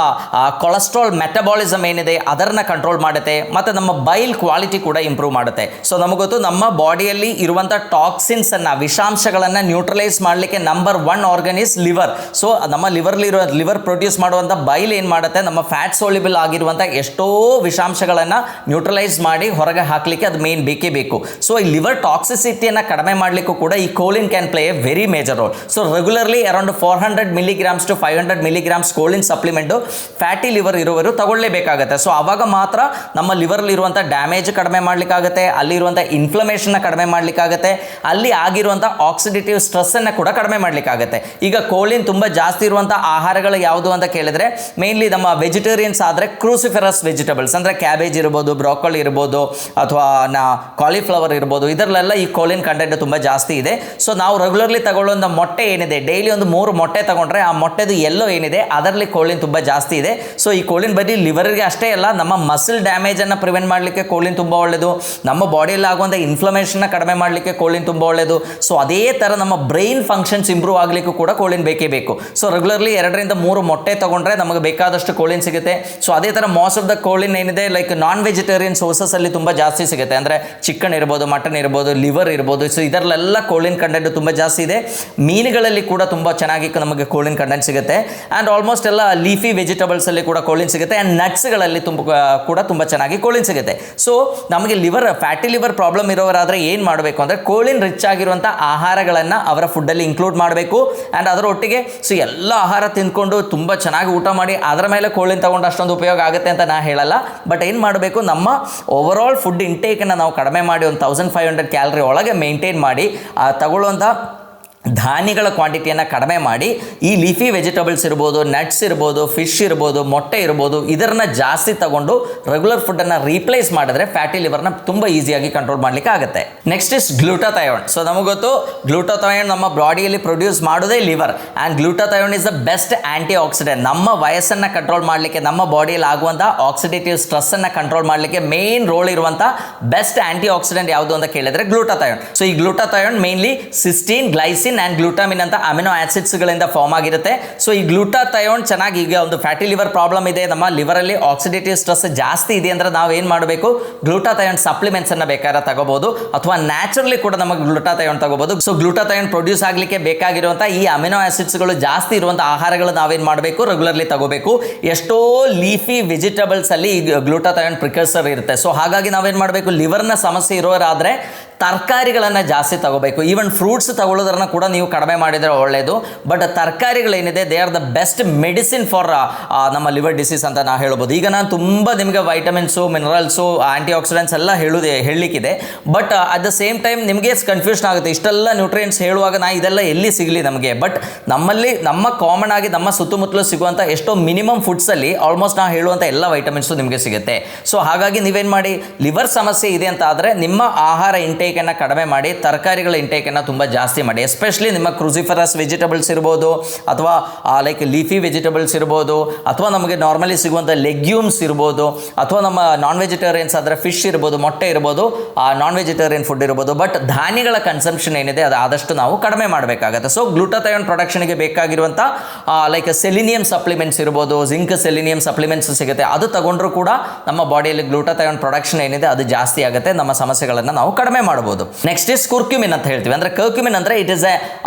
A: ಕೊಲೆಸ್ಟ್ರಾಲ್ ಮೆಟಬಾಲಿಸಮ್ ಏನಿದೆ ಅದನ್ನು ಕಂಟ್ರೋಲ್ ಮಾಡುತ್ತೆ, ಮತ್ತು ನಮ್ಮ ಬೈಲ್ ಕ್ವಾಲಿಟಿ ಕೂಡ ಇಂಪ್ರೂವ್ ಮಾಡುತ್ತೆ. ಸೊ ನಮಗೊತ್ತು ನಮ್ಮ ಬಾಡಿಯಲ್ಲಿ ಇರುವಂಥ ಟಾಕ್ಸಿನ್ಸನ್ನು, ವಿಷಾಂಶಗಳನ್ನು ನ್ಯೂಟ್ರಲೈಸ್ ಮಾಡಲಿಕ್ಕೆ number 1 organ is liver. So ನಮ್ಮ ಲಿವರ್ ಪ್ರೊಡ್ಯೂಸ್ ಮಾಡುವಂಥ ಬೈಲ್ ಏನು ಮಾಡುತ್ತೆ, ನಮ್ಮ ಫ್ಯಾಟ್ ಸೋಲ್ಯುಬಲ್ ಆಗಿರುವಂಥ ಎಷ್ಟೋ ವಿಷಾಂಶಗಳನ್ನು ನ್ಯೂಟ್ರಲೈಸ್ ಮಾಡಿ ಹೊರಗೆ ಹಾಕಲಿಕ್ಕೆ ಅದು ಮೇನ್ ಬೇಕೇ ಬೇಕು. ಸೊ ಈ ಲಿವರ್ ಟಾಕ್ಸಿಸಿಟಿಯನ್ನು ಕಡಿಮೆ ಮಾಡಲಿಕ್ಕೂ ಕೂಡ ಈ choline can play A very major role. So regularly around 400 milligrams to 500 milligrams choline supplement fatty liver ಇರುವವರು ತಗೊಳ್ಳೇಬೇಕಾಗುತ್ತೆ. ಸೊ ಆವಾಗ ಮಾತ್ರ ನಮ್ಮ ಲಿವರ್ಲಿ ಇರುವಂಥ ಡ್ಯಾಮೇಜ್ ಕಡಿಮೆ ಮಾಡಲಿಕ್ಕಾಗುತ್ತೆ, ಅಲ್ಲಿರುವಂಥ ಇನ್ಫ್ಲಮೇಷನ್ನ ಕಡಿಮೆ ಮಾಡಲಿಕ್ಕಾಗುತ್ತೆ, ಅಲ್ಲಿ ಆಗಿರುವಂಥ ಆಕ್ಸಿಡೇಟಿವ್ ಸ್ಟ್ರೆಸ್ಸನ್ನು ಕೂಡ ಕಡಿಮೆ ಮಾಡಲಿಕ್ಕಾಗುತ್ತೆ. ಈಗ ಕೋಲಿನ್ ತುಂಬ ಜಾಸ್ತಿ ಇರುವಂಥ ಆಹಾರಗಳು ಯಾವುದು ಅಂತ ಕೇಳಿದ್ರೆ ಮೇನ್ಲಿ ನಮ್ಮ ವೆಜಿಟೇರಿಯನ್ಸ್ ಆದರೆ ಕ್ರೂಸಿಫೆರಸ್ ವೆಜಿಟೇಬಲ್ಸ್ ಅಂದರೆ ಕ್ಯಾಬೇಜ್ ಇರ್ಬೋದು, ಬ್ರೋಕೊಲಿ ಇರ್ಬೋದು, ಅಥವಾ ಕಾಲಿಫ್ಲವರ್ ಇರ್ಬೋದು, ಇದರಲ್ಲೆಲ್ಲ ಈ ಕೋಲಿನ್ ಕಂಟೆಂಟ್ ತುಂಬ ಜಾಸ್ತಿ ಇದೆ. ಸೊ ನಾವು ರೆಗ್ಯುಲರ್ಲಿ ತಗೊಳ್ಳೋ ಮೊಟ್ಟೆ ಏನಿದೆ, ಡೈಲಿ ಒಂದು 3 ಮೊಟ್ಟೆ ತಗೊಂಡ್ರೆ ಆ ಮೊಟ್ಟೆದು ಎಲ್ಲೋ ಏನಿದೆ ಅದರಲ್ಲಿ ಕೋಲಿನ್ ತುಂಬ ಜಾಸ್ತಿ ಇದೆ. ಸೊ ಈ ಕೋಲಿನ್ ಬರೀ ಲಿವರ್ಗೆ ಅಷ್ಟೇ ಅಲ್ಲ, ನಮ್ಮ ಮಸಲ್ ಡ್ಯಾಮೇಜನ್ನು ಪ್ರಿವೆಂಟ್ ಮಾಡಲಿಕ್ಕೆ ಕೋಲಿನ್ ತುಂಬ ಒಳ್ಳೆಯದು, ನಮ್ಮ ಬಾಡಿಯಲ್ಲಿ ಆಗುವಂಥ ಇನ್ಫ್ಲಮೇಷನ್ನ ಕಡಿಮೆ ಮಾಡಲಿಕ್ಕೆ ಕೋಲಿನ್ ತುಂಬ ಒಳ್ಳೆಯದು. ಸೊ ಅದೇ ಥರ ನಮ್ಮ ಬ್ರೈನ್ ಫಂಕ್ಷನ್ಸ್ ಇಂಪ್ರೂವ್ ಆಗಲಿಕ್ಕೂ ಕೂಡ ಕೋಲಿನ್ ಬೇಕೇ ಬೇಕು. ಸೊ ರೆಗ್ಯುಲರ್ಲಿ 2 ರಿಂದ 3 ಮೊಟ್ಟೆ ತಗೊಂಡ್ರೆ ನಮಗೆ ಬೇಕಾದಷ್ಟು ಕೋಲಿನ್ ಸಿಗುತ್ತೆ. ಸೊ ಅದೇ ಥರ ಮೋಸ್ಟ್ ಆಫ್ ದ ಕೋಲಿನ್ ಏನಿದೆ ಲೈಕ್ ನಾನ್ ವೆಜಿಟೇರಿಯನ್ ಸೋರ್ಸಸಲ್ಲಿ ತುಂಬ ಜಾಸ್ತಿ ಸಿಗುತ್ತೆ, ಅಂದರೆ ಚಿಕನ್ ಇರ್ಬೋದು, ಮಟನ್ ಇರ್ಬೋದು, ಲಿವರ್ ಇರ್ಬೋದು. ಸೊ ಇದರಲ್ಲೆಲ್ಲ ಕೋಲಿನ್ ಕಂಟೆಂಟ್ ತುಂಬ ಜಾಸ್ತಿ ಇದೆ. ಮೀನುಗಳಲ್ಲಿ ಕೂಡ ತುಂಬ ಚೆನ್ನಾಗಿ ನಮಗೆ ಕೋಲಿನ್ ಕಂಟೆಂಟ್ ಸಿಗುತ್ತೆ. ಆ್ಯಂಡ್ ಆಲ್ಮೋಸ್ಟ್ ಎಲ್ಲ ಲೀಫಿ ವೆಜಿಟೇಬಲ್ಸಲ್ಲಿ ಕೂಡ ಕೋಲಿನ್ ಸಿಗುತ್ತೆ. ಆ್ಯಂಡ್ ನಟ್ಸ್ಗಳಲ್ಲಿ ತುಂಬ ಚೆನ್ನಾಗಿ ಕೋಲಿನ್ ಸಿಗುತ್ತೆ. ಸೊ ನಮಗೆ ಫ್ಯಾಟಿ ಲಿವರ್ ಪ್ರಾಬ್ಲಮ್ ಇರೋರಾದರೆ ಏನು ಮಾಡಬೇಕು ಅಂದರೆ ಕೋಲಿನ್ ರಿಚ್ ಆಗಿರುವಂಥ ಆಹಾರಗಳನ್ನು ಅವರ ಫುಡ್ಡಲ್ಲಿ ಇನ್ಕ್ಲೂಡ್ ಮಾಡಬೇಕು. ಆ್ಯಂಡ್ ಅದರ ಒಟ್ಟಿಗೆ ಸೊ ಎಲ್ಲ ಆಹಾರ ತಿಂದ್ಕೊಂಡು ತುಂಬ ಚೆನ್ನಾಗಿ ಊಟ ಮಾಡಿ ಅದರ ಮೇಲೆ ಕೋಲಿನ್ ತಗೊಂಡು ಅಷ್ಟೊಂದು ಉಪಯೋಗ ಆಗುತ್ತೆ ಅಂತ ನಾನು ಹೇಳಲ್ಲ. ಬಟ್ ಏನು ಮಾಡಬೇಕು, ನಮ್ಮ ಓವರಾಲ್ ಫುಡ್ ಇಂಟೇಕನ್ನು ನಾವು ಕಡಿಮೆ ಮಾಡಿ ಒಂದು 1500 ಕ್ಯಾಲರಿ ಒಳಗೆ ಮೇಂಟೈನ್ ಮಾಡಿ ತಗೊಳ್ಳುವಂಥ ಧಾನ್ಯಗಳ ಕ್ವಾಂಟಿಟಿಯನ್ನು ಕಡಿಮೆ ಮಾಡಿ ಈ ಲೀಫಿ ವೆಜಿಟೇಬಲ್ಸ್ ಇರ್ಬೋದು, ನಟ್ಸ್ ಇರ್ಬೋದು, ಫಿಶ್ ಇರ್ಬೋದು, ಮೊಟ್ಟೆ ಇರ್ಬೋದು, ಇದನ್ನು ಜಾಸ್ತಿ ತಗೊಂಡು ರೆಗ್ಯುಲರ್ ಫುಡ್ಡನ್ನು ರೀಪ್ಲೇಸ್ ಮಾಡಿದ್ರೆ ಫ್ಯಾಟಿ ಲಿವರ್ನ ತುಂಬ ಈಸಿಯಾಗಿ ಕಂಟ್ರೋಲ್ ಮಾಡಲಿಕ್ಕೆ ಆಗುತ್ತೆ. Next is glutathione. ಸೊ ನಮಗೊತ್ತು ಗ್ಲೂಟಾಥಯೋನ್ ನಮ್ಮ ಬಾಡಿಯಲ್ಲಿ ಪ್ರೊಡ್ಯೂಸ್ ಮಾಡೋದೇ liver. And glutathione is the best antioxidant. ನಮ್ಮ ವಯಸ್ಸನ್ನು ಕಂಟ್ರೋಲ್ ಮಾಡಲಿಕ್ಕೆ, ನಮ್ಮ ಬಾಡಿಯಲ್ಲಿ ಆಗುವಂಥ ಆಕ್ಸಿಡೇಟಿವ್ ಸ್ಟ್ರೆಸ್ಸನ್ನು ಕಂಟ್ರೋಲ್ ಮಾಡಲಿಕ್ಕೆ ಮೇನ್ ರೋಲ್ ಇರುವಂಥ ಬೆಸ್ಟ್ ಆ್ಯಂಟಿ ಆಕ್ಸಿಡೆಂಟ್ ಯಾವುದು ಅಂತ ಕೇಳಿದರೆ ಗ್ಲೂಟಾಥಯೋನ್. ಸೊ ಈ glutathione mainly cysteine, glycine and glutamine ಅಂತ ಅಮಿನೋ ಆಸಿಡ್ಸ್ಗಳಿಂದ ಫಾರ್ಮ್ ಆಗಿರುತ್ತೆ. ಸೊ ಈ ಗ್ಲೂಟಾಥಯೋನ್ ಚೆನ್ನಾಗಿ, ಈಗ ಒಂದು ಫ್ಯಾಟಿ ಲಿವರ್ ಪ್ರಾಬ್ಲಮ್ ಇದೆ, ನಮ್ಮ ಲಿವರಲ್ಲಿ ಆಕ್ಸಿಡೇಟಿವ್ ಸ್ಟ್ರೆಸ್ ಜಾಸ್ತಿ ಇದೆ ಅಂದರೆ ನಾವು ಏನು ಮಾಡಬೇಕು, ಗ್ಲೂಟಾಥಯೋನ್ ಸಪ್ಲಿಮೆಂಟ್ಸನ್ನು ಬೇಕಾದ್ರೆ ತಗೋಬಹುದು, ಅಥವಾ ನ್ಯಾಚುರಲಿ ಕೂಡ ನಮಗೆ ಗ್ಲೂಟಾಥಯೋನ್ ತಗೋಬಹುದು. ಸೊ ಗ್ಲೂಟಾಥಯೋನ್ ಪ್ರೊಡ್ಯೂಸ್ ಆಗಲಿಕ್ಕೆ ಬೇಕಾಗಿರುವಂಥ ಈ ಅಮಿನೋ ಆಸಿಡ್ಸ್ಗಳು ಜಾಸ್ತಿ ಇರುವಂಥ ಆಹಾರಗಳು ನಾವೇನು ಮಾಡಬೇಕು, ರೆಗ್ಯುಲರ್ಲಿ ತಗೋಬೇಕು. ಎಷ್ಟೋ ಲೀಫಿ ವೆಜಿಟೇಬಲ್ಸಲ್ಲಿ ಈ ಗ್ಲೂಟಾಥಯೋನ್ ಪ್ರಿಕರ್ಸರ್ ಇರುತ್ತೆ. ಸೊ ಹಾಗಾಗಿ ನಾವೇನು ಮಾಡಬೇಕು, ಲಿವರ್ನ ಸಮಸ್ಯೆ ಇರೋರಾದರೆ ತರಕಾರಿಗಳನ್ನು ಜಾಸ್ತಿ ತಗೋಬೇಕು. ಈವನ್ ಫ್ರೂಟ್ಸ್ ತಗೊಳ್ಳೋದ್ರನ್ನ ಕೂಡ ನೀವು ಕಡಿಮೆ ಮಾಡಿದರೆ ಒಳ್ಳೆಯದು. ಬಟ್ ತರಕಾರಿಗಳೇನಿದೆ they are the best medicine for ನಮ್ಮ ಲಿವರ್ ಡಿಸೀಸ್ ಅಂತ ನಾವು ಹೇಳ್ಬೋದು. ಈಗ ನಾನು ತುಂಬ ನಿಮಗೆ ವೈಟಮಿನ್ಸು, ಮಿನರಲ್ಸು, ಆ್ಯಂಟಿ ಆಕ್ಸಿಡೆಂಟ್ಸ್ ಎಲ್ಲ ಹೇಳಲಿಕ್ಕಿದೆ. But at the same time ನಿಮಗೆ ಕನ್ಫ್ಯೂಷನ್ ಆಗುತ್ತೆ, ಇಷ್ಟೆಲ್ಲ ನ್ಯೂಟ್ರಿಯೆಂಟ್ಸ್ ಹೇಳುವಾಗ ನಾ ಇದೆಲ್ಲ ಎಲ್ಲಿ ಸಿಗಲಿ ನಮಗೆ. ಬಟ್ ನಮ್ಮ ಕಾಮನ್ ಆಗಿ ನಮ್ಮ ಸುತ್ತಮುತ್ತಲು ಸಿಗುವಂಥ ಎಷ್ಟೋ ಮಿನಿಮಮ್ ಫುಡ್ಸಲ್ಲಿ ಆಲ್ಮೋಸ್ಟ್ ನಾವು ಹೇಳುವಂಥ ಎಲ್ಲ ವೈಟಮಿನ್ಸು ನಿಮಗೆ ಸಿಗುತ್ತೆ. ಸೊ ಹಾಗಾಗಿ ನೀವೇನು ಮಾಡಿ, ಲಿವರ್ ಸಮಸ್ಯೆ ಇದೆ ಅಂತ ಆದರೆ ನಿಮ್ಮ ಆಹಾರ ಇಂಟೇಕನ್ನು ಕಡಿಮೆ ಮಾಡಿ ತರಕಾರಿಗಳ ಇಂಟೇಕನ್ನು ತುಂಬ ಜಾಸ್ತಿ ಮಾಡಿ. ಎಸ್ಪೆಷಲಿ ನಿಮ್ಮ ಕ್ರೂಸಿಫರಸ್ ವೆಜಿಟೇಬಲ್ಸ್ ಇರ್ಬೋದು, ಅಥವಾ ಲೈಕ್ ಲೀಫಿ ವೆಜಿಟೇಬಲ್ಸ್ ಇರ್ಬೋದು, ಅಥವಾ ನಮಗೆ ನಾರ್ಮಲಿ ಸಿಗುವಂಥ ಲೆಗ್ಯೂಮ್ಸ್ ಇರ್ಬೋದು, ಅಥವಾ ನಮ್ಮ ನಾನ್ ವೆಜಿಟೇರಿಯನ್ಸ್ ಆದರೆ ಫಿಶ್ ಇರ್ಬೋದು, ಮೊಟ್ಟೆ ಇರ್ಬೋದು, ನಾನ್ ವೆಜಿಟೇರಿಯನ್ ಫುಡ್ ಇರ್ಬೋದು. ಬಟ್ ಧಾನ್ಯಗಳ ಕನ್ಸಂಪ್ಷನ್ ಏನಿದೆ ಅದು ಆದಷ್ಟು ನಾವು ಕಡಿಮೆ ಮಾಡಬೇಕಾಗುತ್ತೆ. ಸೊ ಗ್ಲೂಟಾಥಯೋನ್ ಪ್ರೊಡಕ್ಷನ್ಗೆ ಬೇಕಾಗಿರುವಂಥ ಲೈಕ್ ಸೆಲಿನಿಯಂ ಸಪ್ಲಿಮೆಂಟ್ಸ್ ಇರ್ಬೋದು, ಜಿಂಕ್ ಸೆಲಿನಿಯಂ ಸಪ್ಲಿಮೆಂಟ್ಸ್ ಸಿಗುತ್ತೆ. ಅದು ತಗೊಂಡ್ರೂ ಕೂಡ ನಮ್ಮ ಬಾಡಿಯಲ್ಲಿ ಗ್ಲೂಟಾಥಯೋನ್ ಪ್ರೊಡಕ್ಷನ್ ಏನಿದೆ ಅದು ಜಾಸ್ತಿ ಆಗುತ್ತೆ, ನಮ್ಮ ಸಮಸ್ಯೆಗಳನ್ನು ನಾವು ಕಡಿಮೆ ಮಾಡಬಹುದು. ನೆಕ್ಸ್ಟ್ ಇಸ್ ಕುರ್ಕ್ಯುಮಿನ್ ಅಂತ ಹೇಳ್ತೀವಿ. ಅಂದ್ರೆ ಕರ್ಕ್ಯುಮಿನ್ ಅಂದ್ರೆ it is A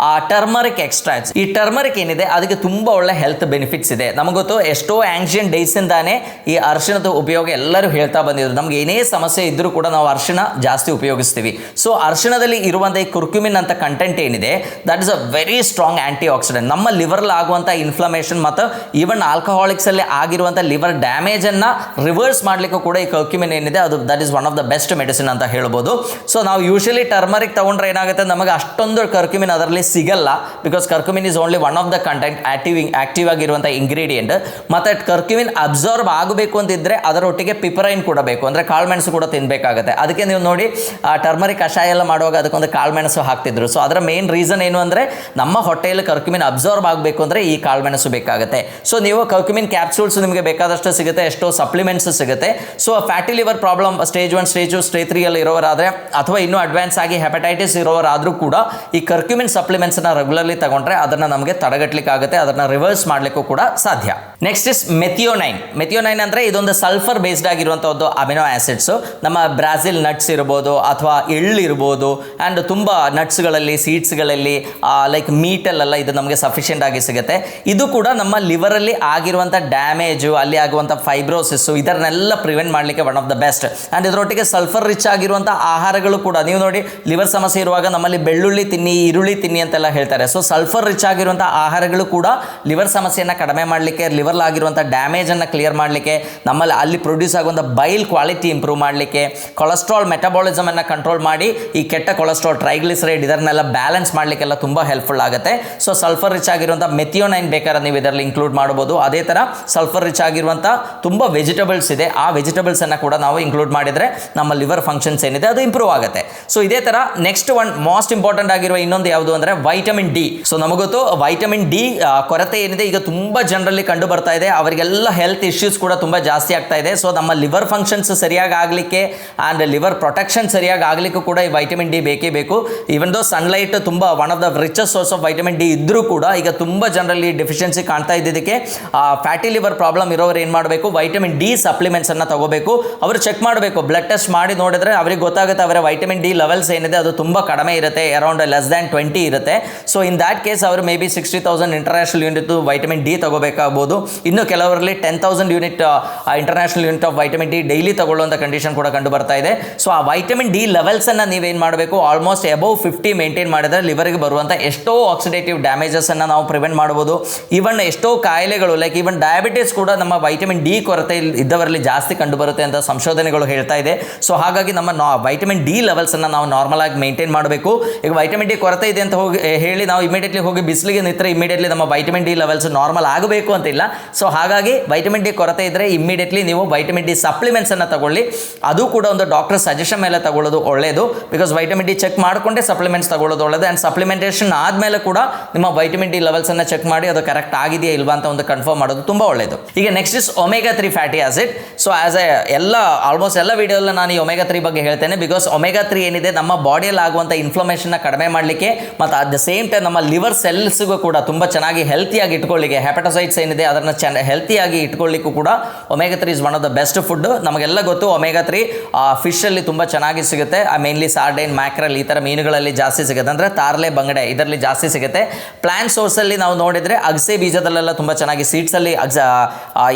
A: turmeric extracts. ಈ ಟರ್ಮರಿಕ್ ಏನಿದೆ ಅದಕ್ಕೆ ತುಂಬಾ ಒಳ್ಳೆ ಹೆಲ್ತ್ ಬೆನಿಫಿಟ್ಸ್ ಇದೆ. ನಮಗೆ ಗೊತ್ತು ಎಷ್ಟೋ ಆನ್ಷಿಯಂಟ್ ಡೇಸ್ ಇಂದಾನೆ ಈ ಅರಿಶಿಣದ ಉಪಯೋಗ ಎಲ್ಲರೂ ಹೇಳ್ತಾ ಬಂದಿದ್ರು. ನಮ್ಗೆ ಏನೇ ಸಮಸ್ಯೆ ಇದ್ರೂ ಕೂಡ ನಾವು ಅರಿಶಿಣ ಜಾಸ್ತಿ ಉಪಯೋಗಿಸ್ತೀವಿ. ಸೊ ಅರಿಶಿಣದಲ್ಲಿ ಇರುವಂತಹ ಈ ಕುರ್ಕ್ಯುಮಿನ್ ಅಂತ ಕಂಟೆಂಟ್ ಏನಿದೆ that is a very strong anti oxidant. ನಮ್ಮ ಲಿವರ್ ಆಗುವಂತ ಇನ್ಫ್ಲಮೇಷನ್ ಮತ್ತು ಈವನ್ ಆಲ್ಕಹಾಲಿಕ್ಸ್ ಅಲ್ಲಿ ಆಗಿರುವಂತಹ ಲಿವರ್ ಡ್ಯಾಮೇಜ್ ಅನ್ನ ರಿವರ್ಸ್ ಮಾಡ್ಲಿಕ್ಕೂ ಕೂಡ ಈ ಕರ್ಕ್ಯುಮಿನ್ ಏನಿದೆ ಅದು that is one of the best medicine ಅಂತ ಹೇಳ್ಬೋದು. ಸೊ ನಾವು ಯೂಶಲಿ ಟರ್ಮರಿಕ್ ತಗೊಂಡ್ರೆ ಏನಾಗುತ್ತೆ, ನಮಗೆ ಅಷ್ಟೊಂದು ಕರ್ಕ್ಯುಮಿನ್ ಅದರಲ್ಲಿ ಸಿಗಲ್ಲ. Because curcumin is only one of the content active ಆಗಿರುವಂತಹ ಇಂಗ್ರೀಡಿಯೆಂಟ್. ಮತ್ತೆ ಕರ್ಕ್ಯುಮಿನ್ ಅಬ್ಸಾರ್ಬ್ ಆಗಬೇಕು ಅಂತಿದ್ರೆ ಅದರೊಟ್ಟಿಗೆ ಪಿಪರೈನ್ ಕೂಡ ಬೇಕು, ಅಂದ್ರೆ ಕಾಳುಮೆಣಸು ಕೂಡ ತಿನ್ಬೇಕಾಗುತ್ತೆ. ಅದಕ್ಕೆ ನೀವು ನೋಡಿ ಟರ್ಮರಿಕ್ ಕಷಾಯ ಎಲ್ಲ ಮಾಡುವಾಗ ಅದಕ್ಕೊಂದು ಕಾಳುಮೆಣಸು ಹಾಕ್ತಿದ್ರು. ಸೊ ಅದರ ಮೇನ್ ರೀಸನ್ ಏನು ಅಂದ್ರೆ ನಮ್ಮ ಹೊಟ್ಟೆಯಲ್ಲಿ ಕರ್ಕ್ಯುಮಿನ್ ಅಬ್ಸಾರ್ಬ್ ಆಗಬೇಕು ಅಂದ್ರೆ ಈ ಕಾಳುಮೆಣಸು ಬೇಕಾಗುತ್ತೆ. ಸೊ ನೀವು ಕರ್ಕ್ಯುಮಿನ್ ಕ್ಯಾಪ್ಸೂಲ್ಸ್ ನಿಮಗೆ ಬೇಕಾದಷ್ಟು ಸಿಗುತ್ತೆ, ಎಷ್ಟೋ ಸಪ್ಲಿಮೆಂಟ್ಸ್ ಸಿಗುತ್ತೆ. So fatty liver problem stage 1 stage 2 stage 3 ಅಲ್ಲಿ ಇರೋರಾದ್ರೆ ಅಥವಾ ಇನ್ನೂ ಅಡ್ವಾನ್ಸ್ ಆಗಿ ಹೆಪಟೈಟಿಸ್ ಇರೋರಾದ್ರೂ ಕೂಡ ಈ ಕರ್ಕ್ಯುಮಿನ್ ಸಪ್ಲಿಮೆಂಟ್ಸ್ ನ ರೆಗ್ಯುಲರ್ಲಿ ತಗೊಂಡ್ರೆ ಅದನ್ನ ನಮಗೆ ತಡೆಗಟ್ಟಲಿಕ್ಕೆ ಆಗುತ್ತೆ, ಅದನ್ನ ರಿವರ್ಸ್ ಮಾಡ್ಲಿಕ್ಕೂ ಕೂಡ ಸಾಧ್ಯ. Next is ಮೆಥಿಯೋನೈನ್. ಮೆಥಿಯೋನೈನ್ ಅಂದ್ರೆ ಇದೊಂದು ಸಲ್ಫರ್ ಬೇಸ್ಡ್ ಆಗಿರುವಂತಹ ಒಂದು ಅಮಿನೋ ಆಸಿಡ್ಸ್. ನಮ್ಮ ಬ್ರಾಜಿಲ್ ನಟ್ಸ್ ಇರ್ಬೋದು ಅಥವಾ ಎಳ್ಳು ಇರ್ಬೋದು ಅಂಡ್ ತುಂಬಾ ನಟ್ಸ್ಗಳಲ್ಲಿ ಸೀಡ್ಸ್ಗಳಲ್ಲಿ ಲೈಕ್ ಮೀಟಲ್ಲೆಲ್ಲ ಇದು ನಮಗೆ ಸಫಿಷಿಯೆಂಟ್ ಆಗಿ ಸಿಗುತ್ತೆ. ಇದು ಕೂಡ ನಮ್ಮ ಲಿವರ್ ಅಲ್ಲಿ ಆಗಿರುವಂಥ ಡ್ಯಾಮೇಜು, ಅಲ್ಲಿ ಆಗುವಂಥ ಫೈಬ್ರೋಸಿಸ್ ಇದನ್ನೆಲ್ಲ ಪ್ರಿವೆಂಟ್ ಮಾಡಲಿಕ್ಕೆ one of the best. And ಇದರೊಟ್ಟಿಗೆ ಸಲ್ಫರ್ ರಿಚ್ ಆಗಿರುವಂಥ ಆಹಾರಗಳು ಕೂಡ, ನೀವು ನೋಡಿ ಲಿವರ್ ಸಮಸ್ಯೆ ಇರುವಾಗ ನಮ್ಮಲ್ಲಿ ಬೆಳ್ಳುಳ್ಳಿ ತಿನ್ನಿ, ಈರುಳ್ಳಿ ತಿನ್ನಿ ಅಂತೆಲ್ಲ ಹೇಳ್ತಾರೆ. ಸೊ ಸಲ್ಫರ್ ರಿಚ್ ಆಗಿರುವಂಥ ಆಹಾರಗಳು ಕೂಡ ಲಿವರ್ ಸಮಸ್ಯೆಯನ್ನು ಕಡಿಮೆ ಮಾಡಲಿಕ್ಕೆ, ಲಿವರ್ ಆಗಿರುವಂಥ ಡ್ಯಾಮೇಜ್ ಅನ್ನು ಕ್ಲಿಯರ್ ಮಾಡಲಿಕ್ಕೆ, ನಮ್ಮಲ್ಲಿ ಅಲ್ಲಿ ಪ್ರೊಡ್ಯೂಸ್ ಆಗುವಂಥ ಬೈಲ್ ಕ್ವಾಲಿಟಿ ಇಂಪ್ರೂವ್ ಮಾಡಲಿಕ್ಕೆ, ಕೊಲೆಸ್ಟ್ರಾಲ್ ಮೆಟಬಾಲಿಸಮ್ ಅನ್ನು ಕಂಟ್ರೋಲ್ ಮಾಡಿ ಈ ಕೆಟ್ಟ ಕೊಲೆಸ್ಟ್ರಾಲ್ ಟ್ರೈಗ್ಲಿಸರೈಡ್ ಇದನ್ನೆಲ್ಲ ಬ್ಯಾಲೆನ್ಸ್ ಮಾಡಲಿಕ್ಕೆಲ್ಲ ತುಂಬ ಹೆಲ್ಪ್ಫುಲ್ ಆಗುತ್ತೆ. ಸೊ ಸಲ್ಫರ್ ರಿಚ್ ಆಗಿರುವಂಥ ಮೆಥಿಯೋನೈನ್ ಬೇಕಾದ್ರೆ ನೀವು ಇದರಲ್ಲಿ ಇನ್ಕ್ಲೂಡ್ ಮಾಡಬಹುದು. ಅದೇ ಥರ ಸಲ್ಫರ್ ರಿಚ್ ಆಗಿರುವಂಥ ತುಂಬ ವೆಜಿಟಬಲ್ಸ್ ಇದೆ, ಆ ವೆಜಿಟಬಲ್ಸ್ ಅನ್ನು ಕೂಡ ನಾವು ಇನ್ಕ್ಲೂಡ್ ಮಾಡಿದರೆ ನಮ್ಮ ಲಿವರ್ ಫಂಕ್ಷನ್ಸ್ ಏನಿದೆ ಅದು ಇಂಪ್ರೂವ್ ಆಗುತ್ತೆ. ಸೊ ಇದೇ ಥರ ನೆಕ್ಸ್ಟ್ ಒನ್ ಮೋಸ್ಟ್ ಇಂಪಾರ್ಟೆಂಟ್ ಆಗಿರುವ ಇನ್ನೊಂದು ಯಾವುದು ಅಂದರೆ ವೈಟಮಿನ್ ಡಿ. ಸೊ ನಮಗೊತ್ತು ವೈಟಮಿನ್ ಡಿ ಕೊರತೆ ಏನಿದೆ ಈಗ ತುಂಬ ಜನರಲ್ಲಿ ಕಂಡು ಬರ್ತಾ ಇದೆ. ಅವರಿಗೆಲ್ಲ ಹೆಲ್ತ್ ಇಶ್ಯೂಸ್ ಕೂಡ ತುಂಬ ಜಾಸ್ತಿ ಆಗ್ತಾ ಇದೆ. ಸೊ ನಮ್ಮ ಲಿವರ್ ಫಂಕ್ಷನ್ಸ್ ಸರಿಯಾಗಿ ಆಗಲಿಕ್ಕೆ ಆ್ಯಂಡ್ ಲಿವರ್ ಪ್ರೊಟೆಕ್ಷನ್ ಸರಿಯಾಗಿ ಆಗಲಿಕ್ಕೂ ಕೂಡ ಈ ವೈಟಮಿನ್ ಡಿ ಬೇಕೇ ಬೇಕು. ಈವನ್ ದೋ ಸನ್ಲೈಟ್ ತುಂಬ one of the richest source of vitamin D ಇದ್ರೂ ಕೂಡ ಈಗ ತುಂಬ ಜನರಲ್ಲಿ ಡೆಫಿಷಿಯನ್ಸಿ ಕಾಣ್ತಾ ಇದ್ದಿದ್ದಕ್ಕೆ ಫ್ಯಾಟಿ ಲಿವರ್ ಪ್ರಾಬ್ಲಮ್ ಇರೋರು ಏನು ಮಾಡಬೇಕು, ವೈಟಮಿನ್ ಡಿ ಸಪ್ಲಿಮೆಂಟ್ಸ್ ಅನ್ನು ತಗೋಬೇಕು. ಅವರು ಚೆಕ್ ಮಾಡಬೇಕು, ಬ್ಲಡ್ ಟೆಸ್ಟ್ ಮಾಡಿ ನೋಡಿದ್ರೆ ಅವರಿಗೆ ಗೊತ್ತಾಗುತ್ತೆ ಅವರ ವೈಟಮಿನ್ ಡಿ ಲೆವೆಲ್ಸ್ ಏನಿದೆ ಅದು ತುಂಬ ಕಡಿಮೆ ಇರುತ್ತೆ, ಅರೌಂಡ್ ಲೆಸ್ ದ್ಯಾನ್ 20 ಇರುತ್ತೆ. ಸೊ ಇನ್ ದ್ಯಾಟ್ ಕೇಸ್ ಅವರು may be 60,000 international unit vitamin D ತಗೋಬೇಕಾಗಬಹುದು. ಇನ್ನು ಕೆಲವರಲ್ಲಿ 10,000 unit international unit of vitamin D daily ತಗೊಳ್ಳುವಂಥ ಕಂಡೀಷನ್ ಕೂಡ ಕಂಡು ಬರ್ತಾ ಇದೆ. ಸೊ ಆ ವೈಟಮಿನ್ ಡಿ ಲೆವೆಲ್ಸ್ ಅನ್ನು ನೀವೇನು ಮಾಡಬೇಕು, ಆಲ್ಮೋಸ್ಟ್ ಅಬೌವ್ 50 ಮೇಂಟೈನ್ ಮಾಡಿದರೆ ಲಿವರ್ಗೆ ಬರುವಂಥ ಎಷ್ಟೋ ಆಕ್ಸಿಡೇಟಿವ್ ಡ್ಯಾಮೇಜಸ್ ಅನ್ನು ನಾವು ಪ್ರಿವೆಂಟ್ ಮಾಡಬಹುದು. ಈವನ್ ಎಷ್ಟೋ ಕಾಯಿಲೆಗಳು ಲೈಕ್ ಈವನ್ ಡಯಾಬಿಟಿಸ್ ಕೂಡ ನಮ್ಮ ವೈಟಮಿನ್ ಡಿ ಕೊರತೆ ಇದ್ದವರಲ್ಲಿ ಜಾಸ್ತಿ ಕಂಡು ಬರುತ್ತೆ ಅಂತ ಸಂಶೋಧನೆಗಳು ಹೇಳ್ತಾ ಇದೆ. ಸೊ ಹಾಗಾಗಿ ನಮ್ಮ ವೈಟಮಿನ್ ಡಿ ಲೆವೆಲ್ಸ್ ಅನ್ನು ನಾವು ನಾರ್ಮಲ್ ಆಗಿ ಮೇಂಟೈನ್ ಮಾಡಬೇಕು. ಈಗ ವೈಟಮಿನ್ ಡಿ ಕೊರತೆ ಇದೆ ಅಂತ ಹೇಳಿ ನಾವು ಇಮಿಡಿಯೇಟ್ಲಿ ಹೋಗಿ ಬಿಸಿಲಿಗೆ ನಿಂತರೆ ಇಮಿಡಿಯೇಟ್ಲಿ ನಮ್ಮ ವೈಟಮಿನ್ ಡಿ ಲೆವೆಲ್ಸ್ ನಾರ್ಮಲ್ ಆಗಬೇಕು ಅಂತಿಲ್ಲ. ಸೊ ಹಾಗಾಗಿ ವೈಟಮಿನ್ ಡಿ ಕೊರತೆ ಇದ್ದರೆ ಇಮಿಡಿಯೇಟ್ಲಿ ನೀವು ವೈಟಮಿನ್ ಡಿ ಸಪ್ಲಿಮೆಂಟ್ಸ್ ಅನ್ನು ತಗೊಳ್ಳಿ. ಅದು ಕೂಡ ಒಂದು ಡಾಕ್ಟರ್ ಸಜೆಷನ್ ಮೇಲೆ ತಗೊಳ್ಳೋದು ಒಳ್ಳೆಯದು. ಬಿಕಾಸ್ ವೈಟಮಿನ್ ಡಿ ಚೆಕ್ ಮಾಡಿಕೊಂಡೇ ಸಪ್ಲಿಮೆಂಟ್ಸ್ ತಗೊಳ್ಳೋದು ಒಳ್ಳೆಯದು. ಆ್ಯಂಡ್ ಸಪ್ಲಿಮೆಂಟೇಷನ್ ಆದಮೇಲೆ ಕೂಡ ನಿಮ್ಮ ವೈಟಮಿನ್ ಡಿ ಲೆವೆಲ್ಸ್ ಅನ್ನು ಚೆಕ್ ಮಾಡಿ ಅದು ಕರೆಕ್ಟ್ ಆಗಿದೆಯಾ ಇಲ್ವಾ ಅಂತ ಒಂದು ಕನ್ಫರ್ಮ್ ಮಾಡೋದು ತುಂಬ ಒಳ್ಳೆಯದು. ಈಗ next is omega 3 fatty acid. So as almost ಎಲ್ಲ ವಿಡಿಯೋಲ್ಲಿ ನಾನು ಈ ಒಮೆಗಾ 3 ಬಗ್ಗೆ ಹೇಳ್ತೇನೆ. ಬಿಕಾಸ್ ಒಮೆಗಾ 3 ಏನಿದೆ ನಮ್ಮ ಬಾಡಿಯಲ್ಲಿ ಆಗುವಂಥ ಇನ್ಫ್ಲಮೇಷನ್ನ ಕಡಿಮೆ ಮಾಡಲಿಕ್ಕೆ ಮತ್ತು ಅಟ್ ದ ಸೇಮ್ ಟೈಮ್ ನಮ್ಮ ಲಿವರ್ ಸೆಲ್ಸ್ಗೂ ಕೂಡ ತುಂಬ ಚೆನ್ನಾಗಿ ಹೆಲ್ತಿಯಾಗಿ ಇಟ್ಕೊಳ್ಳಿಕ್ಕೆ, ಹೆಪಟೋಸೈಟ್ಸ್ ಏನಿದೆ ಅದನ್ನು ಹೆಲ್ತಿಯಾಗಿ ಇಟ್ಕೊಳ್ಳಿಕ್ಕೂ ಕೂಡ omega 3 is one of the best food. ನಮಗೆಲ್ಲ ಗೊತ್ತು ಒಮೆಗಾ 3 ಫಿಶಲ್ಲಿ ತುಂಬ ಚೆನ್ನಾಗಿ ಸಿಗುತ್ತೆ. ಮೇನ್ಲಿ ಸಾರ್ಡೈನ್, ಮ್ಯಾಕ್ರಲ್ ಈ ಥರ ಮೀನುಗಳಲ್ಲಿ ಜಾಸ್ತಿ ಸಿಗುತ್ತೆ, ಅಂದರೆ ತಾರ್ಲೆ, ಬಂಗಡೆ ಇದರಲ್ಲಿ ಜಾಸ್ತಿ ಸಿಗುತ್ತೆ. ಪ್ಲಾಂಟ್ ಸೋರ್ಸಲ್ಲಿ ನಾವು ನೋಡಿದರೆ ಅಗಸೆ ಬೀಜದಲ್ಲೆಲ್ಲ ತುಂಬ ಚೆನ್ನಾಗಿ ಸೀಡ್ಸಲ್ಲಿ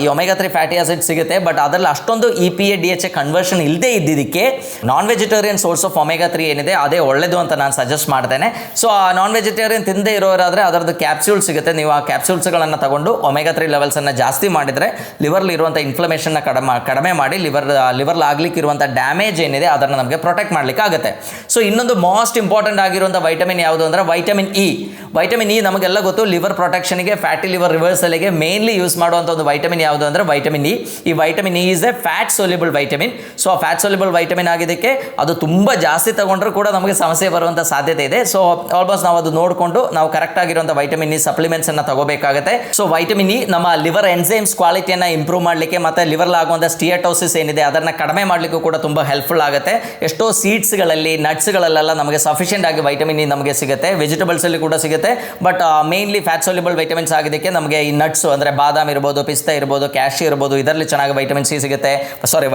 A: ಈ ಒಮೆಗಾ 3 ಫ್ಯಾಟಿ ಆಸಿಡ್ ಸಿಗುತ್ತೆ. ಬಟ್ ಅದರಲ್ಲಿ ಅಷ್ಟೊಂದು EPA DHA ಕನ್ವರ್ಷನ್ ಇಲ್ಲದೆ ಇದ್ದಿದ್ದಕ್ಕೆ non vegetarian source of omega 3 ಏನಿದೆ ಅದೇ ಒಳ್ಳೆಯದು ಅಂತ ನಾನು ಸಜೆಸ್ಟ್ ಮಾಡ್ತೇನೆ. ಸೊ ಆ ನಾನ್ ವೆಜಿಟೇರಿಯನ್ ತಿಂದೇ ಇರೋರಾದರೆ ಅದರದ್ದು ಕ್ಯಾಪ್ಸ್ಯೂಲ್ ಸಿಗುತ್ತೆ. ನೀವು ಆ ಕ್ಯಾಪ್ಸ್ಯೂಲ್ಸ್ಗಳನ್ನು ತಗೊಂಡು ಒಮೆಗಾ 3 ಲೆವೆಲ್ಸನ್ನು ಜಾಸ್ತಿ ಮಾಡಿದರೆ ಲಿವರ್ಲಿ ಇರುವಂಥ ಇನ್ಫ್ಲಮೇಷನ್ನ ಕಡಿಮೆ ಮಾಡಿ ಲಿವರ್ಲಿ ಆಗ್ಲಿಕ್ಕೆ ಇರುವಂಥ ಡ್ಯಾಮೇಜ್ ಏನಿದೆ ಅದನ್ನು ನಮಗೆ ಪ್ರೊಟೆಕ್ಟ್ ಮಾಡಲಿಕ್ಕೆ ಆಗುತ್ತೆ. ಸೊ ಇನ್ನೊಂದು ಮೋಸ್ಟ್ ಇಂಪಾರ್ಟೆಂಟ್ ಆಗಿರುವಂಥ ವೈಟಮಿನ್ ಯಾವುದು ಅಂದರೆ ವೈಟಮಿನ್ ಇ. ವೈಟಮಿನ್ ಇ ನಮಗೆಲ್ಲ ಗೊತ್ತು ಲಿವರ್ ಪ್ರೊಟೆಕ್ಷನ್ಗೆ, ಫ್ಯಾಟಿ ಲಿವರ್ ರಿವರ್ಸಲ್ಗೆ ಮೇನ್ಲಿ ಯೂಸ್ ಮಾಡುವಂಥ ಒಂದು ವೈಟಮಿನ್ ಯಾವುದು ಅಂದರೆ ವೈಟಮಿನ್ ಇ. ಈ vitamin E is a fat soluble vitamin. So ಆ ಫ್ಯಾಟ್ ಸೋಲ್ಯುಬಲ್ ವೈಟಮಿನ್ ಆಗಿದ್ದಕ್ಕೆ ಅದು ತುಂಬ ಜಾಸ್ತಿ ತಗೊಂಡ್ರೂ ಕೂಡ ನಮಗೆ ಸಮಸ್ಯೆ ಬರುವಂಥ ಸಾಧ್ಯತೆ ಇದೆ. ಸೊ ಆಲ್ಮೋಸ್ಟ್ ನಾವು ಅದು ನೋಡಿಕೊಂಡು ನಾವು ಕರೆಕ್ಟ್ ಆಗಿರುವಂಥ ವೈಟಮಿನ್ ಇ ಸಪ್ಲಿಮೆಂಟ್ಸ್ ಅನ್ನು ತಗೋಬೇಕಾಗುತ್ತೆ. ಸೊ ವೈಟಮಿನ್ ಇ ನಮ್ಮ ಲಿವರ್ ಎನ್ಸೈಮ್ಸ್ ಕ್ವಾಲಿಟಿಯನ್ನು ಇಂಪ್ರೂವ್ ಮಾಡಲಿಕ್ಕೆ ಮತ್ತು ಲಿವರ್ಲ್ ಆಗುವಂಥ ಸ್ಟಿಯಾಟೋಸಿಸ್ ಏನಿದೆ ಅದನ್ನು ಕಡಿಮೆ ಮಾಡಲಿಕ್ಕೂ ಕೂಡ ತುಂಬ ಹೆಲ್ಪ್ಫುಲ್ ಆಗುತ್ತೆ. ಎಷ್ಟೋ ಸೀಡ್ಸ್ಗಳಲ್ಲಿ ನಟ್ಸ್ಗಳಲ್ಲೆಲ್ಲ ನಮಗೆ ಸಫಿಷಿಯೆಂಟ್ ಆಗಿ ವೈಟಮಿನ್ ಇ ನಮಗೆ ಸಿಗುತ್ತೆ, ವೆಜಿಟೇಬಲ್ಸಲ್ಲಿ ಕೂಡ ಸಿಗುತ್ತೆ. ಬಟ್ ಮೇನ್ಲಿ ಫ್ಯಾಟ್ ಸೋಲ್ಯುಬಲ್ ವೈಟಮಿನ್ಸ್ ಆಗಿದ್ದಕ್ಕೆ ನಮಗೆ ಈ ನಟ್ಸು ಅಂದರೆ ಬಾದಾಮ್ ಇರ್ಬೋದು, ಪಿಸ್ತಾ ಇರ್ಬೋದು, ಕ್ಯಾಶ್ಯೂ ಇರ್ಬೋದು, ಇದರಲ್ಲಿ ಚೆನ್ನಾಗಿ ವೈಟಮಿನ್ ಸಿ ಸಿಗುತ್ತೆ,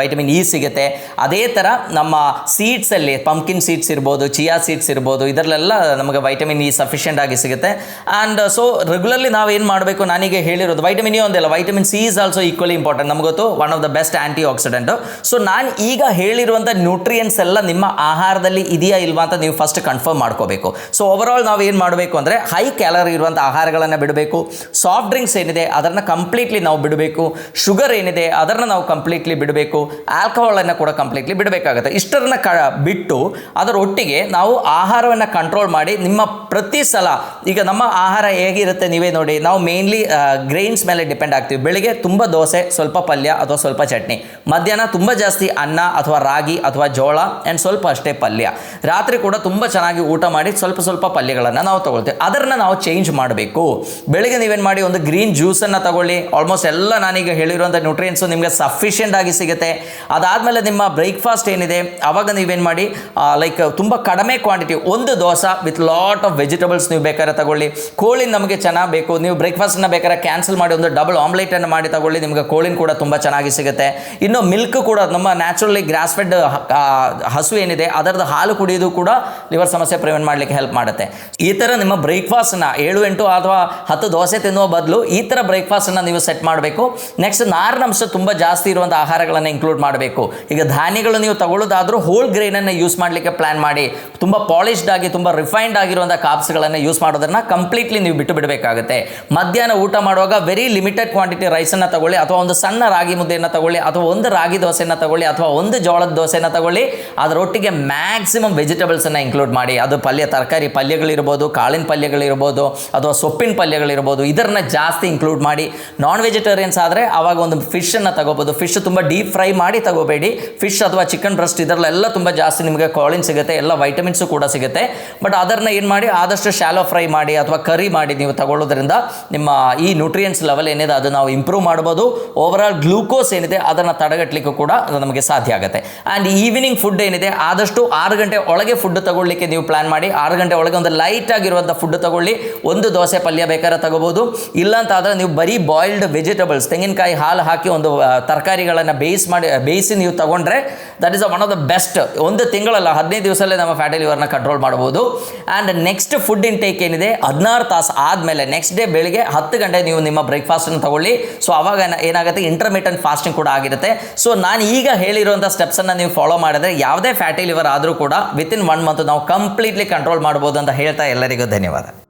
A: ವೈಟಮಿನ್ ಇ ಸಿಗುತ್ತೆ. ಅದೇ ಥರ ನಮ್ಮ ಸೀಡ್ಸಲ್ಲಿ ಪಂಪ್ಕಿನ್ ಸೀಡ್ಸ್ ಇರ್ಬೋದು, ಚಿಯಾ ಸೀಡ್ಸ್ ಇರ್ಬೋದು, ಇದರಲ್ಲೆಲ್ಲ ನಮಗೆ ವೈಟಮಿನ್ ಇ ಸಫಿಷಿಯೆಂಟ್ ಆಗಿ ಸಿಗುತ್ತೆ. ಆ್ಯಂಡ್ ಸೊ ರೆಗ್ಯುಲರ್ಲಿ ನಾವು ಏನು ಮಾಡಬೇಕು, ನಾನೀಗ ಹೇಳಿರೋದು ವೈಟಮಿನ್ ಇ ಒಂದಿಲ್ಲ, vitamin C is also equally important. ನಮಗೊತ್ತು one of the best antioxidant. So ನಾನು ಈಗ ಹೇಳಿರುವಂಥ ನ್ಯೂಟ್ರಿಯೆಂಟ್ಸ್ ಎಲ್ಲ ನಿಮ್ಮ ಆಹಾರದಲ್ಲಿ ಇದೆಯಾ ಇಲ್ವಾ ಅಂತ ನೀವು ಫಸ್ಟ್ ಕನ್ಫರ್ಮ್ ಮಾಡ್ಕೋಬೇಕು. ಸೊ ಓವರಾಲ್ ನಾವು ಏನು ಮಾಡಬೇಕು ಅಂದರೆ ಹೈ ಕ್ಯಾಲರಿ ಇರುವಂಥ ಆಹಾರಗಳನ್ನು ಬಿಡಬೇಕು. ಸಾಫ್ಟ್ ಡ್ರಿಂಕ್ಸ್ ಏನಿದೆ ಅದನ್ನು ಕಂಪ್ಲೀಟ್ಲಿ ನಾವು ಬಿಡಬೇಕು. ಶುಗರ್ ಏನಿದೆ ಅದನ್ನು ನಾವು ಕಂಪ್ಲೀಟ್ಲಿ ಬಿಡಬೇಕು. ಆಲ್ಕೋಹಾಲನ್ನು ಕೂಡ ಕಂಪ್ಲೀಟ್ಲಿ ಬಿಡಬೇಕಾಗುತ್ತೆ. ಇಷ್ಟರನ್ನ ಬಿಟ್ಟು ಅದರ ಒಟ್ಟಿಗೆ ನಾವು ಆಹಾರವನ್ನು ಕಂಟ್ರೋಲ್ ಮಾಡಿ ನಿಮ್ಮ ಪ್ರತಿ ಸಲ ಈಗ ನಮ್ಮ ಆಹಾರ ಹೇಗಿರುತ್ತೆ ನೀವೇ ನೋಡಿ, ನಾವು ಮೇನ್ಲಿ ಗ್ರೈನ್ಸ್ ಮೇಲೆ ಡಿಪೆಂಡ್ ಆಗ್ತೀವಿ. ಬೆಳಿಗ್ಗೆ ತುಂಬ ದೋಸೆ, ಸ್ವಲ್ಪ ಪಲ್ಯ ಅಥವಾ ಸ್ವಲ್ಪ ಚಟ್ನಿ. ಮಧ್ಯಾಹ್ನ ತುಂಬ ಜಾಸ್ತಿ ಅನ್ನ ಅಥವಾ ರಾಗಿ ಅಥವಾ ಜೋಳ ಆ್ಯಂಡ್ ಸ್ವಲ್ಪ ಅಷ್ಟೇ ಪಲ್ಯ. ರಾತ್ರಿ ಕೂಡ ತುಂಬ ಚೆನ್ನಾಗಿ ಊಟ ಮಾಡಿ ಸ್ವಲ್ಪ ಪಲ್ಯಗಳನ್ನು ನಾವು ತಗೊಳ್ತೀವಿ. ಅದನ್ನು ನಾವು ಚೇಂಜ್ ಮಾಡಬೇಕು. ಬೆಳಿಗ್ಗೆ ನೀವೇನು ಮಾಡಿ, ಒಂದು ಗ್ರೀನ್ ಜ್ಯೂಸನ್ನು ತಗೊಳ್ಳಿ. ಆಲ್ಮೋಸ್ಟ್ ಎಲ್ಲ ನಾನೀಗ ಹೇಳಿರುವಂಥ ನ್ಯೂಟ್ರಿಯೆಂಟ್ಸು ನಿಮಗೆ ಸಫಿಷಿಯೆಂಟ್ ಆಗಿ ಸಿಗುತ್ತೆ. ಅದಾದಮೇಲೆ ನಿಮ್ಮ ಬ್ರೇಕ್ಫಾಸ್ಟ್ ಏನಿದೆ ಆವಾಗ ನೀವೇನು ಮಾಡಿ, ಲೈಕ್ ತುಂಬ ಕಡಿಮೆ ಕ್ವಾಂಟಿಟಿ, ಒಂದು dosa with lot of vegetables ನೀವು ಬೇಕಾದ್ರೆ ತಗೊಳ್ಳಿ. ಕೋಳಿ ನಮಗೆ ಚೆನ್ನಾಗಿ ಬೇಕು, ನೀವು ಬ್ರೇಕ್ಫಾಸ್ಟನ್ನು ಬೇಕಾದ್ರೆ ಕ್ಯಾನ್ಸಲ್ ಮಾಡಿ ಒಂದು ಡಬಲ್ ಆಮ್ಲೆಟನ್ನು ಮಾಡಿ ತಗೊಳ್ಳಿ, ನಿಮಗೆ ಕೋಳಿನ ಕೂಡ ತುಂಬ ಚೆನ್ನಾಗಿ ಸಿಗುತ್ತೆ. ಇನ್ನು ಮಿಲ್ಕ್ ಕೂಡ ನಮ್ಮ ನ್ಯಾಚುರಲಿ ಗ್ರಾಸ್ ಫೆಡ್ ಹಸು ಏನಿದೆ ಅದರದ್ದು ಹಾಲು ಕುಡಿಯೋದು ಕೂಡ ಲಿವರ್ ಸಮಸ್ಯೆ ಪ್ರಿವೆಂಟ್ ಮಾಡಲಿಕ್ಕೆ ಹೆಲ್ಪ್ ಮಾಡುತ್ತೆ. ಈ ಥರ ನಿಮ್ಮ ಬ್ರೇಕ್ಫಾಸ್ಟನ್ನ 7-8 ಅಥವಾ 10 ದೋಸೆ ತಿನ್ನುವ ಬದಲು ಈ ಥರ ಬ್ರೇಕ್ಫಾಸ್ಟನ್ನು ನೀವು ಸೆಟ್ ಮಾಡಬೇಕು. ನೆಕ್ಸ್ಟ್ ನಾರಿನಂಶ ತುಂಬ ಜಾಸ್ತಿ ಇರುವಂಥ ಆಹಾರಗಳನ್ನು ಇನ್ಕ್ಲೂಡ್ ಮಾಡಬೇಕು. ಈಗ ಧಾನ್ಯಗಳು ನೀವು ತಗೊಳ್ಳೋದಾದರೂ ಹೋಲ್ ಗ್ರೈನನ್ನು ಯೂಸ್ ಮಾಡಲಿಕ್ಕೆ ಪ್ಲಾನ್ ಮಾಡಿ. ತುಂಬ ಪಾಲಿಶ್ಡ್ ಆಗಿ ತುಂಬ ರಿಫೈನ್ಡ್ ಆಗಿರುವಂಥ ಕಾಪ್ಸ್ಗಳನ್ನು ಯೂಸ್ ಮಾಡೋದನ್ನು ಕಂಪ್ಲೀಟ್ಲಿ ನೀವು ಬಿಟ್ಟು ಬಿಡಬೇಕಾಗುತ್ತೆ. ಮಧ್ಯಾಹ್ನ ಊಟ ಮಾಡುವಾಗ ವೆರಿ ಲಿಮಿಟೆಡ್ ಕ್ವಾಂಟಿಟಿ ರೈಸನ್ನು ತಗೊಳ್ಳಿ, ಅಥವಾ ಒಂದು ಸಣ್ಣ ರಾಗಿ ಮುದ್ದೆಯನ್ನು ತಗೊಳ್ಳಿ, ಅಥವಾ ಒಂದು ರಾಗಿ ದೋಸೆಯನ್ನು ತಗೊಳ್ಳಿ, ಅಥವಾ ಒಂದು ಜೋಳದ ದೋಸೆಯನ್ನು ತಗೊಳ್ಳಿ. ಅದರೊಟ್ಟಿಗೆ ಮ್ಯಾಕ್ಸಿಮಮ್ ವೆಜಿಟೇಬಲ್ಸನ್ನು ಇನ್ಕ್ಲೂಡ್ ಮಾಡಿ. ಅದು ತರಕಾರಿ ಪಲ್ಯಗಳಿರ್ಬೋದು, ಕಾಳಿನ ಪಲ್ಯಗಳಿರ್ಬೋದು, ಅಥವಾ ಸೊಪ್ಪಿನ ಪಲ್ಯಗಳಿರ್ಬೋದು, ಇದನ್ನು ಜಾಸ್ತಿ ಇನ್ಕ್ಲೂಡ್ ಮಾಡಿ. ನಾನ್ ವೆಜಿಟೇರಿಯನ್ಸ್ ಆದರೆ ಆವಾಗ ಒಂದು ಫಿಶನ್ನು ತಗೋಬೋದು. ಫಿಶ್ ತುಂಬ ಡೀಪ್ ಫ್ರೈ ಮಾಡಿ ತಗೋಬೇಡಿ. ಫಿಶ್ ಅಥವಾ ಚಿಕನ್ ಬ್ರೆಸ್ಟ್ ಇದರಲ್ಲೆಲ್ಲ ತುಂಬ ಜಾಸ್ತಿ ನಿಮಗೆ ಕಾಲಿನ್ ಸಿಗುತ್ತೆ, ಎಲ್ಲ ವೈಟಮಿನ್ಸು ಕೂಡ ಸಿಗುತ್ತೆ. ಬಟ್ ಅದನ್ನು ಏನು ಮಾಡಿ, ಆದಷ್ಟು ಶಾಲೋ ಫ್ರೈ ಮಾಡಿ ಅಥವಾ ಕರಿ ಮಾಡಿ ನೀವು ತಗೊಳ್ಳೋದ್ರಿಂದ ನಿಮ್ಮ ಈ ನ್ಯೂಟ್ರಿಯೆಂಟ್ಸ್ ಲೆವೆಲ್ ಏನಿದೆ ಅದು ನಾವು ಇಂಪ್ರೂವ್ ಮಾಡ್ಬೋದು. ಓವರಾಲ್ ಗ್ಲೂಕೋಸ್ ಏನಿದೆ ಅದನ್ನು ತಡೆಗಟ್ಟಲಿಕ್ಕೂ ಕೂಡ ಅದು ನಮಗೆ ಸಾಧ್ಯ ಆಗುತ್ತೆ. ಆ್ಯಂಡ್ ಈವ್ನಿಂಗ್ ಫುಡ್ ಏನಿದೆ ಆದಷ್ಟು 6 ಗಂಟೆ ಒಳಗೆ ಫುಡ್ ತಗೊಳ್ಳಿಕ್ಕೆ ನೀವು ಪ್ಲಾನ್ ಮಾಡಿ. 6 ಗಂಟೆ ಒಳಗೆ ಒಂದು ಲೈಟ್ ಆಗಿರುವಂಥ ಫುಡ್ ತಗೊಳ್ಳಿ. ಒಂದು ದೋಸೆ ಪಲ್ಯ ಬೇಕಾದ್ರೆ ತಗೋಬೋದು. ಇಲ್ಲ ಅಂತ ಆದರೆ ನೀವು ಬರೀ ಬಾಯ್ಲ್ಡ್ ವೆಜಿಟೇಬಲ್ಸ್, ತೆಂಗಿನಕಾಯಿ ಹಾಲು ಹಾಕಿ ಒಂದು ತರಕಾರಿಗಳನ್ನು ಬೇಯಿಸಿ ನೀವು ತಗೊಂಡ್ರೆ that is one of the best. ಒಂದು ತಿಂಗಳಲ್ಲ 15 ದಿವಸಲ್ಲೇ ನಮ್ಮ ಫ್ಯಾಟಿ ಲಿವರ್ನ ಕಂಟ್ರೋಲ್ ಮಾಡ್ಬೋದು. ಆ್ಯಂಡ್ ನೆಕ್ಸ್ಟ್ ಫುಡ್ ಇಂಟೇಕ್ ಏನಿದೆ 16 ತಾಸು ಆದಮೇಲೆ ನೆಕ್ಸ್ಟ್ ಡೇ ಬೆಳಿಗ್ಗೆ 10 ಗಂಟೆ ನೀವು ನಿಮ್ಮ ಬ್ರೇಕ್ಫಾಸ್ಟನ್ನು ತಗೊಳ್ಳಿ. ಸೊ ಅವಾಗ ಏನಾಗುತ್ತೆ, ಇಂಟರ್ಮಿಟೆಂಟ್ ಫಾಸ್ಟಿಂಗ್ ಕೂಡ ಆಗಿರುತ್ತೆ. ಸೊ ನಾನು ಈಗ ಹೇಳಿರುವಂಥ ಸ್ಟೆಪ್ಸನ್ನು ನೀವು ಫಾಲೋ ಮಾಡಿದ್ರೆ ಯಾವುದೇ ಫ್ಯಾಟಿ ಲಿವರ್ ಆದರೂ ಕೂಡ ವಿತಿನ್ 1 ಮಂತ್ ನಾವು ಕಂಪ್ಲೀಟ್ಲಿ ಕಂಟ್ರೋಲ್ ಮಾಡ್ಬೋದು ಅಂತ ಹೇಳ್ತಾ ಎಲ್ಲರಿಗೂ ಧನ್ಯವಾದ.